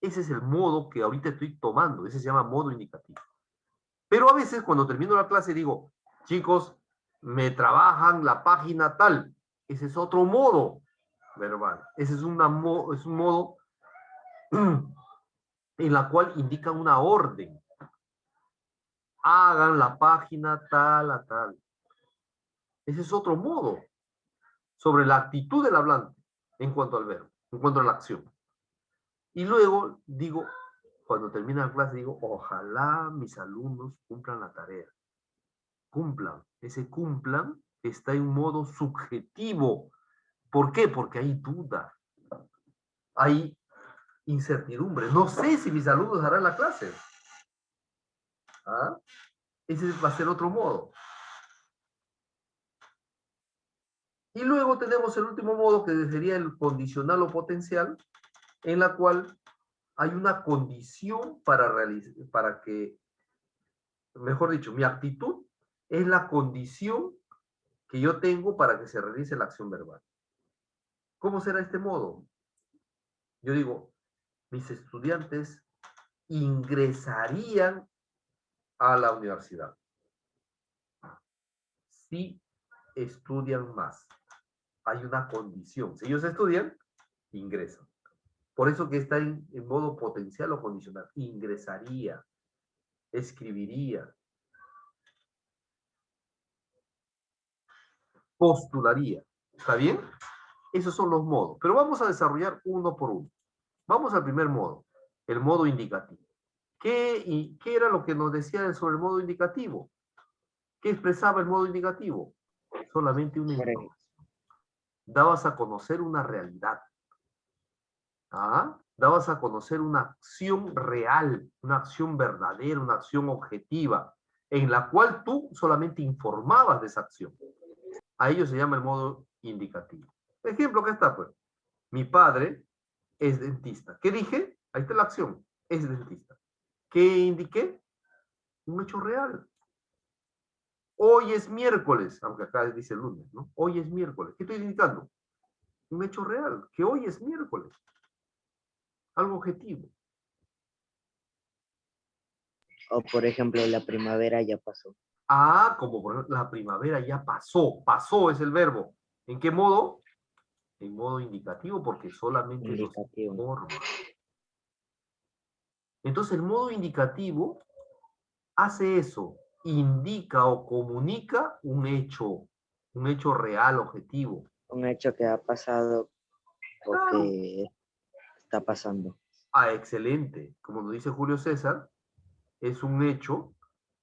Ese es el modo que ahorita estoy tomando. Ese se llama modo indicativo. Pero a veces, cuando termino la clase, digo, chicos, me trabajan la página tal. Ese es otro modo verbal. Ese es un modo en la cual indican una orden. Hagan la página tal a tal. Ese es otro modo sobre la actitud del hablante en cuanto al verbo, en cuanto a la acción. Y luego digo, cuando termina la clase, digo, ojalá mis alumnos cumplan la tarea. Cumplan. Ese cumplan está en modo subjetivo. ¿Por qué? Porque hay duda. Hay incertidumbre. No sé si mis alumnos harán la clase. ¿Ah? Ese va a ser otro modo. Y luego tenemos el último modo, que sería el condicional o potencial, en la cual hay una condición para que, mejor dicho, mi actitud es la condición que yo tengo para que se realice la acción verbal. ¿Cómo será este modo? Yo digo, mis estudiantes ingresarían a la universidad si estudian más. Hay una condición. Si ellos estudian, ingresan. Por eso que está en modo potencial o condicional. Ingresaría, escribiría, postularía. ¿Está bien? Esos son los modos. Pero vamos a desarrollar uno por uno. Vamos al primer modo, el modo indicativo. ¿Qué era lo que nos decía sobre el modo indicativo? ¿Qué expresaba el modo indicativo? Solamente una información. Dabas a conocer una realidad. ¿Ah? Dabas a conocer una acción real, una acción verdadera, una acción objetiva, en la cual tú solamente informabas de esa acción. A ello se llama el modo indicativo. Ejemplo, ¿qué está? Pues, mi padre es dentista. ¿Qué dije? Ahí está la acción. Es dentista. ¿Qué indiqué? Un hecho real. Hoy es miércoles, aunque acá dice lunes, ¿no? Hoy es miércoles. ¿Qué estoy indicando? Un hecho real, que hoy es miércoles. Algo objetivo. O por ejemplo, la primavera ya pasó. Ah, como por ejemplo, la primavera ya pasó. Pasó es el verbo. ¿En qué modo? En modo indicativo, porque solamente nos Indicativo. informa. Entonces, el modo indicativo hace eso. Indica o comunica un hecho real, objetivo. Un hecho que ha pasado o Claro. que está pasando. Ah, excelente. Como nos dice Julio César, es un hecho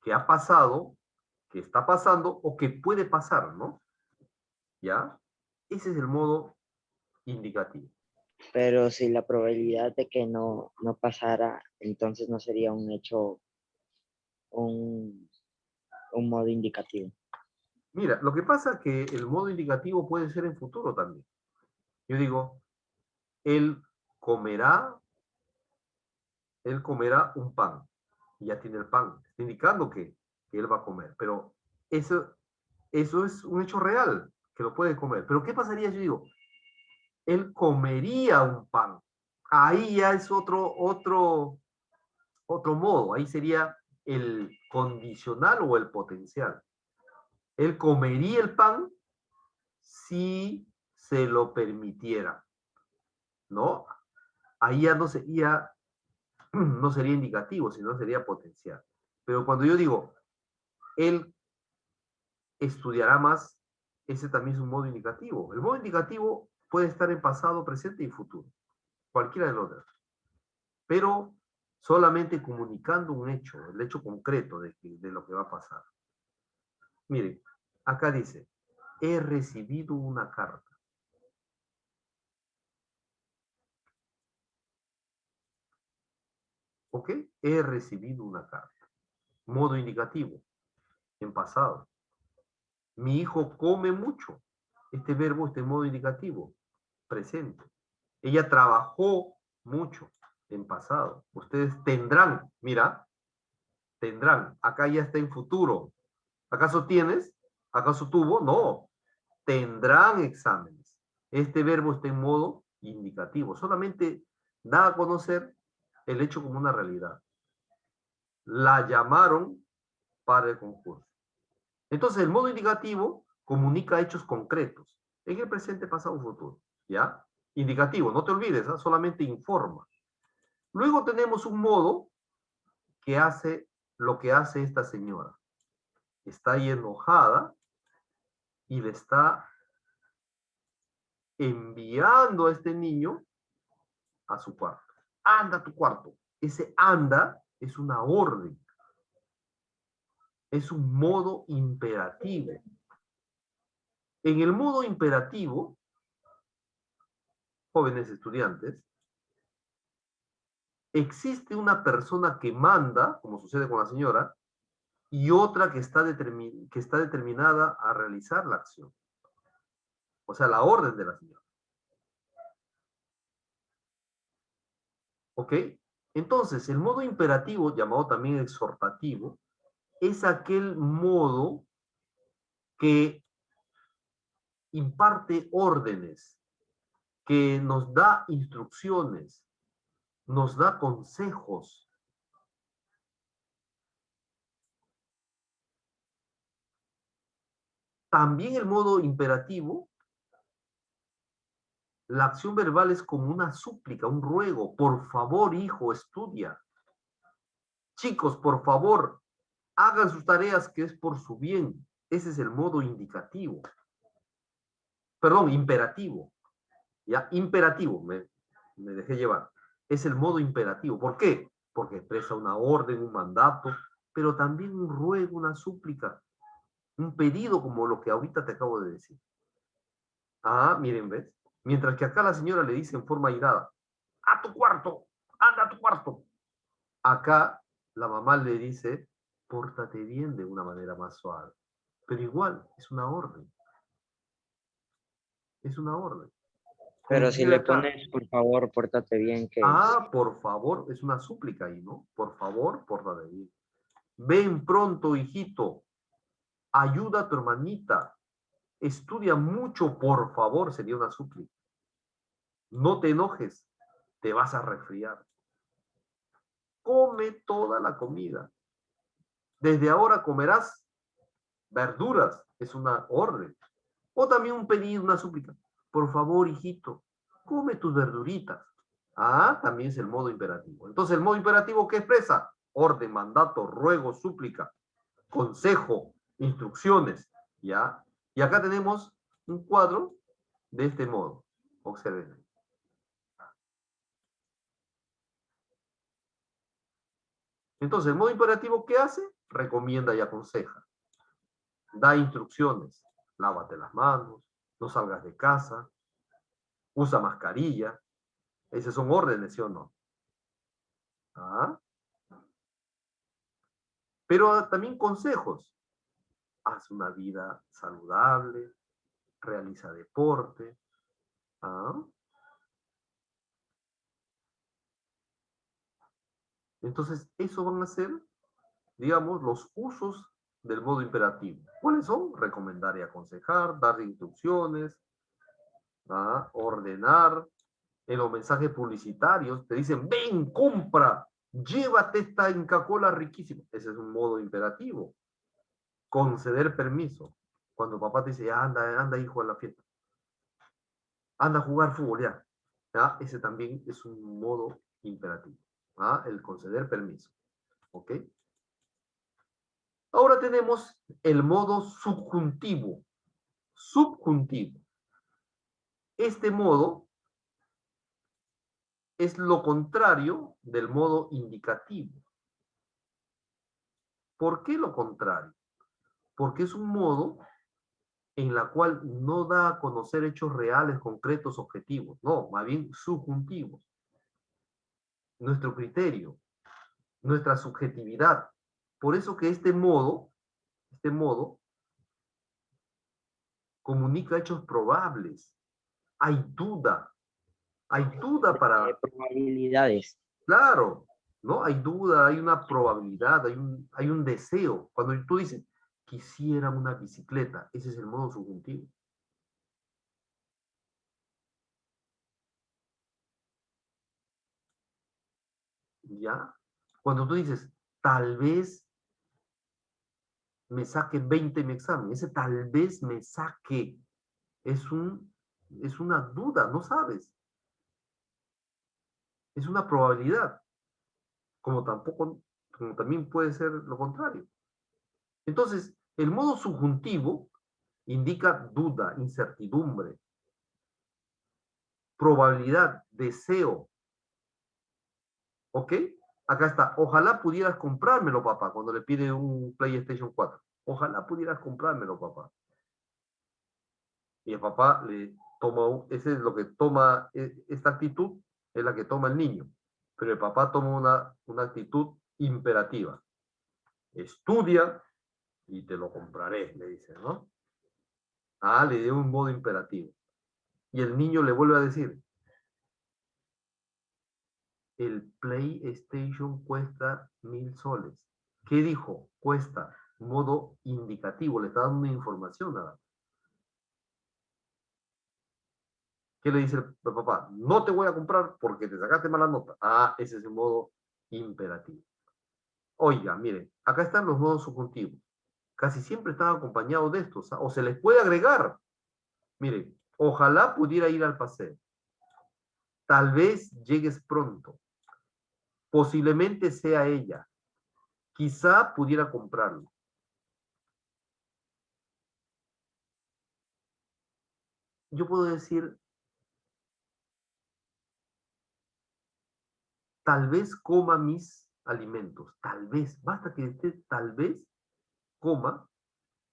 que ha pasado, que está pasando o que puede pasar, ¿no? ¿Ya? Ese es el modo indicativo. Pero si la probabilidad de que no pasara, entonces no sería un hecho, un, un modo indicativo. Mira, lo que pasa es que el modo indicativo puede ser en futuro también. Yo digo, él comerá, él comerá un pan. Y ya tiene el pan. Está indicando que él va a comer. Pero eso es un hecho real, que lo puede comer. Pero ¿qué pasaría si yo digo, él comería un pan? Ahí ya es otro otro modo. Ahí sería el condicional o el potencial. Él comería el pan si se lo permitiera, ¿no? Ahí ya no sería, no sería indicativo, sino sería potencial. Pero cuando yo digo, él estudiará más, ese también es un modo indicativo. El modo indicativo puede estar en pasado, presente y futuro, cualquiera de los dos. Pero solamente comunicando un hecho, el hecho concreto de lo que va a pasar. Miren, acá dice, he recibido una carta. ¿Ok? He recibido una carta. Modo indicativo, en pasado. Mi hijo come mucho. Este verbo está en modo indicativo, presente. Ella trabajó mucho, en pasado. Ustedes tendrán, mira, tendrán. Acá ya está en futuro. ¿Acaso tienes? ¿Acaso tuvo? No. Tendrán exámenes. Este verbo está en modo indicativo. Solamente da a conocer el hecho como una realidad. La llamaron para el concurso. Entonces, el modo indicativo comunica hechos concretos en el presente, pasado, futuro. ¿Ya? Indicativo, no te olvides, ¿eh? Solamente informa. Luego tenemos un modo que hace lo que hace esta señora. Está ahí enojada y le está enviando a este niño a su cuarto. Anda a tu cuarto. Ese anda es una orden. Es un modo imperativo. En el modo imperativo, jóvenes estudiantes, existe una persona que manda, como sucede con la señora, y otra que está determinada a realizar la acción. O sea, la orden de la señora. ¿Ok? Entonces, el modo imperativo, llamado también exhortativo, es aquel modo que imparte órdenes, que nos da instrucciones, nos da consejos. También el modo imperativo, la acción verbal es como una súplica, un ruego. Por favor, hijo, estudia. Chicos, por favor, hagan sus tareas que es por su bien. Ese es el modo indicativo. Perdón, imperativo. ¿Ya? Imperativo, me dejé llevar. Es el modo imperativo. ¿Por qué? Porque expresa una orden, un mandato, pero también un ruego, una súplica, un pedido como lo que ahorita te acabo de decir. Ah, miren, ¿ves? Mientras que acá la señora le dice en forma airada, a tu cuarto, anda a tu cuarto. Acá la mamá le dice, pórtate bien de una manera más suave. Pero igual, es una orden. Es una orden. Pero si Coincide le acá. pones, por favor, pórtate bien, ¿qué es? Ah, por favor, es una súplica ahí, ¿no? Por favor, pórtate bien. Ven pronto, hijito. Ayuda a tu hermanita. Estudia mucho, por favor, sería una súplica. No te enojes, te vas a resfriar. Come toda la comida. Desde ahora comerás verduras, es una orden. O también un pedido, una súplica. Por favor, hijito, come tus verduritas. Ah, también es el modo imperativo. Entonces, el modo imperativo, ¿qué expresa? Orden, mandato, ruego, súplica, consejo, instrucciones, ¿ya? Y acá tenemos un cuadro de este modo. Observen. Entonces, el modo imperativo, ¿qué hace? Recomienda y aconseja. Da instrucciones. Lávate las manos, no salgas de casa, usa mascarilla. Esas son órdenes, ¿sí o no? ¿Ah? Pero también consejos. Haz una vida saludable, realiza deporte. ¿Ah? Entonces, eso van a ser, digamos, los usos del modo imperativo. ¿Cuáles son? Recomendar y aconsejar, dar instrucciones, ¿ah? Ordenar. En los mensajes publicitarios te dicen, ven, compra. Llévate esta Inca Kola riquísima. Ese es un modo imperativo. Conceder permiso. Cuando papá te dice, "Ya, anda, anda, hijo, a la fiesta. Anda a jugar fútbol, ya". ¿Ya? Ese también es un modo imperativo. ¿Ah? El conceder permiso. ¿Ok? Ahora tenemos el modo subjuntivo. Subjuntivo. Este modo es lo contrario del modo indicativo. ¿Por qué lo contrario? Porque es un modo en la cual no da a conocer hechos reales, concretos, objetivos. No, más bien subjuntivos. Nuestro criterio, nuestra subjetividad. Por eso que este modo comunica hechos probables. Hay duda para, Probabilidades. claro, ¿no? Hay duda, hay una probabilidad, hay un deseo. Cuando tú dices, quisiera una bicicleta, ese es el modo subjuntivo. ¿Ya? Cuando tú dices, tal vez me saque 20 en mi examen, ese tal vez me saque, es, es una duda, no sabes, es una probabilidad, como tampoco, como también puede ser lo contrario. Entonces, el modo subjuntivo indica duda, incertidumbre, probabilidad, deseo, ¿ok? Acá está, ojalá pudieras comprármelo, papá, cuando le pide un PlayStation 4. Ojalá pudieras comprármelo, papá. Y el papá le toma, ese es lo que toma, esta actitud es la que toma el niño. Pero el papá toma una actitud imperativa. Estudia y te lo compraré, le dice, ¿no? Ah, le dio un modo imperativo. Y el niño le vuelve a decir, el PlayStation cuesta 1000 soles. ¿Qué dijo? Cuesta. Modo indicativo, le está dando una información nada. ¿Qué le dice el papá? No te voy a comprar porque te sacaste mala nota. Ah, ese es el modo imperativo. Oiga, miren, acá están los modos subjuntivos. Casi siempre están acompañados de estos, o se les puede agregar. Miren, ojalá pudiera ir al paseo. Tal vez llegues pronto. Posiblemente sea ella. Quizá pudiera comprarlo. Yo puedo decir, tal vez coma mis alimentos. Tal vez, basta que esté tal vez coma,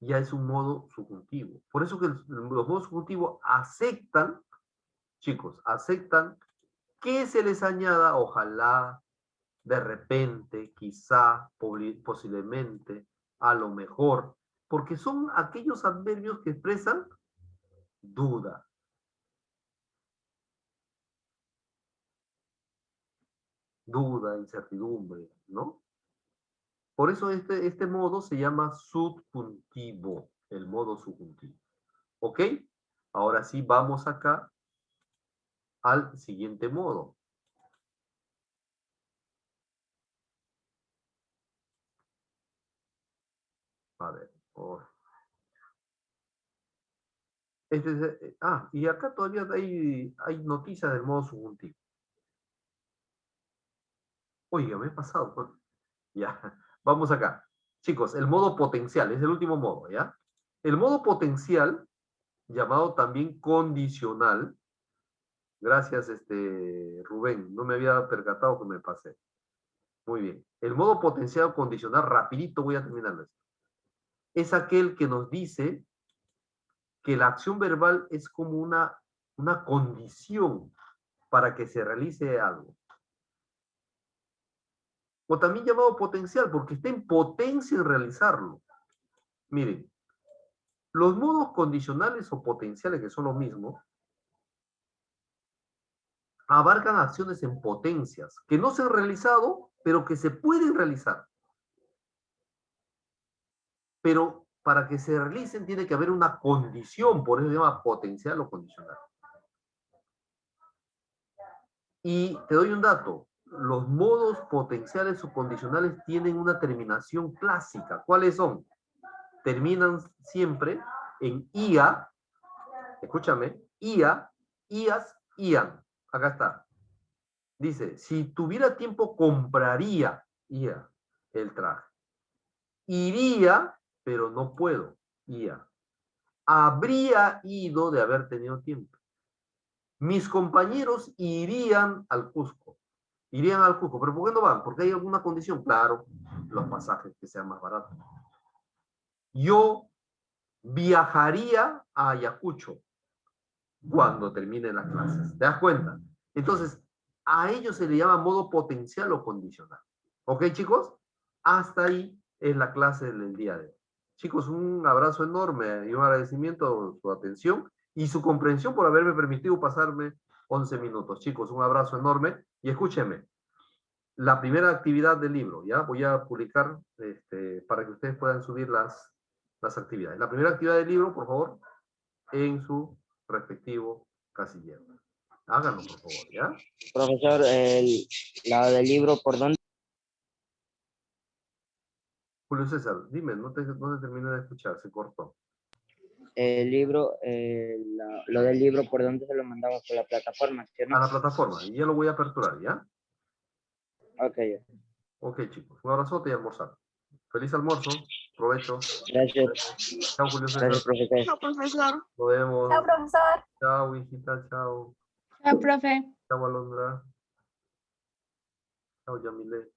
ya es un modo subjuntivo. Por eso que los modos subjuntivos aceptan, chicos, aceptan que se les añada ojalá, de repente, quizá, posiblemente, a lo mejor, porque son aquellos adverbios que expresan duda. Duda, incertidumbre, ¿no? Por eso este modo se llama subjuntivo, el modo subjuntivo. ¿Ok? Ahora sí, vamos acá al siguiente modo. A ver. Oh. Y acá todavía hay noticias del modo subjuntivo. Oiga, me he pasado. ¿No? Ya, vamos acá. Chicos, el modo potencial es el último modo, ¿ya? El modo potencial, llamado también condicional, gracias, Rubén, no me había percatado que me pasé. Muy bien. El modo potencial condicional, rapidito voy a terminarlo. Es aquel que nos dice que la acción verbal es como una condición para que se realice algo. O también llamado potencial, porque está en potencia en realizarlo. Miren, los modos condicionales o potenciales, que son lo mismo, abarcan acciones en potencias, que no se han realizado, pero que se pueden realizar. Pero para que se realicen tiene que haber una condición, por eso se llama potencial o condicional. Y te doy un dato, los modos potenciales o condicionales tienen una terminación clásica. ¿Cuáles son? Terminan siempre en IA, escúchame, IA, IAS, IAN. Acá está. Dice, si tuviera tiempo, compraría, IA, el traje. Iría, pero no puedo, IA. Habría ido de haber tenido tiempo. Mis compañeros irían al Cusco. Irían al Cusco. ¿Pero por qué no van? Porque hay alguna condición. Claro, los pasajes que sean más baratos. Yo viajaría a Ayacucho cuando termine las clases. ¿Te das cuenta? Entonces, a ello se le llama modo potencial o condicional. ¿Ok, chicos? Hasta ahí es la clase del día de hoy. Chicos, un abrazo enorme y un agradecimiento a su atención y su comprensión por haberme permitido pasarme 11 minutos. Chicos, un abrazo enorme y escúchenme. La primera actividad del libro, ¿ya? Voy a publicar para que ustedes puedan subir las actividades. La primera actividad del libro, por favor, en su respectivo casillero. Háganlo, por favor, ¿ya? Profesor, la del libro, ¿por dónde? Julio César, dime, no te terminé de escuchar, se cortó. El libro, lo del libro, ¿por dónde se lo mandamos? Por la plataforma, ¿sí o no? A la plataforma, y ya lo voy a aperturar, ¿ya? Ok, Ok, chicos, un abrazote y almorzar. Feliz almuerzo, provecho. gracias. Chao, Julio César. Gracias, profesor. Chao, profesor. Nos vemos. Chao, profesor. Chao, hijita, chao. Chao, profe. Chao, Alondra. Chao, Yamile.